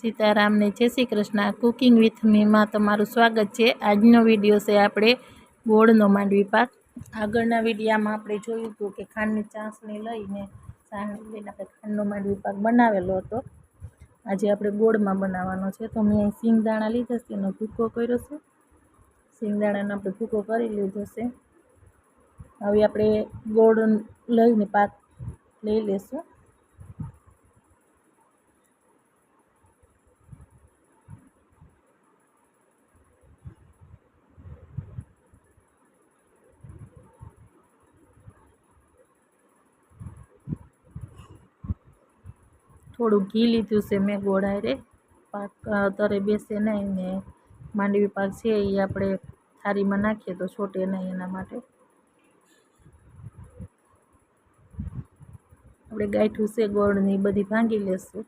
सीताराम ने जय Shri Krishna. Cooking with me में तमारुं स्वागत है। आजनो विडियो से आपणे गोळनो मांडवी पाक। आगळना विडियामां आपणे जोयुं हतुं के खांडनी चासणी लईने चासणी लईने आपणे खांडनो मांडवी पाक बनावेलो हतो। आजे आपणे गोळमां बनाववानो छे। तो मैं सिंगदाणा लीधा छे, एनो भूको कर्यो छे। सिंगदाणानो आपणे भूको करी लीधो छे। हवे आपणे गोळ लईने पाक लई लेशुं। थोड़ुं घी लीधुं छे मैं गोळ हारे, पाक तरे बेसे नहीं ने मांडवी पाक छे ए आपणे थाळीमां नाखीए तो छोटे नहीं, एना माटे आपणे गांठुं छे गोळनी बधी भांगी लेशुं।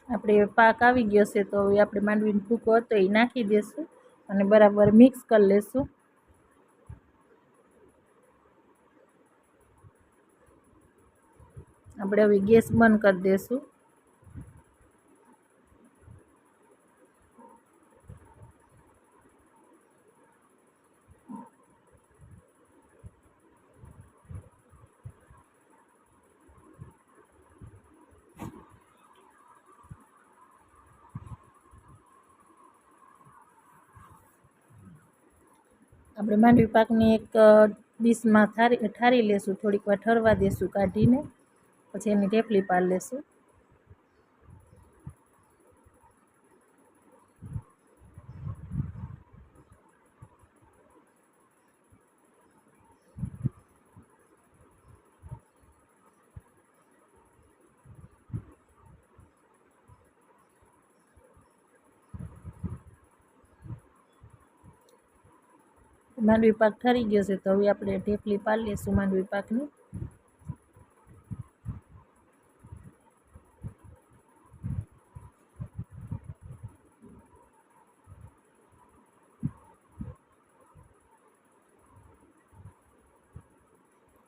આપણે પાક આવી ગયો છે તો હવે આપણે માંડવીનો ભૂકો હતો એ નાખી દઈશું અને બરાબર મિક્સ કરી લેશું। આપણે હવે ગેસ બંધ કરી દઈશું। આપણે માંડવી પાકને એક ડીશમાં ઠારી લેશું, થોડીક વાર ઠરવા દેશું કાઢીને, પછી એની ઢેફલી પાડી લેશું। માંડવી પાક ઠરી ગયો છે તો હવે આપણે ઢેફલી પાડી લઈશું માંડવી પાકની।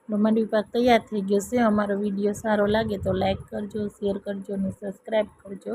માંડવી પાક તૈયાર થઈ ગયો છે। અમારો વિડીયો સારો લાગે તો લાઈક કરજો, શેર કરજો અને સબસ્ક્રાઈબ કરજો।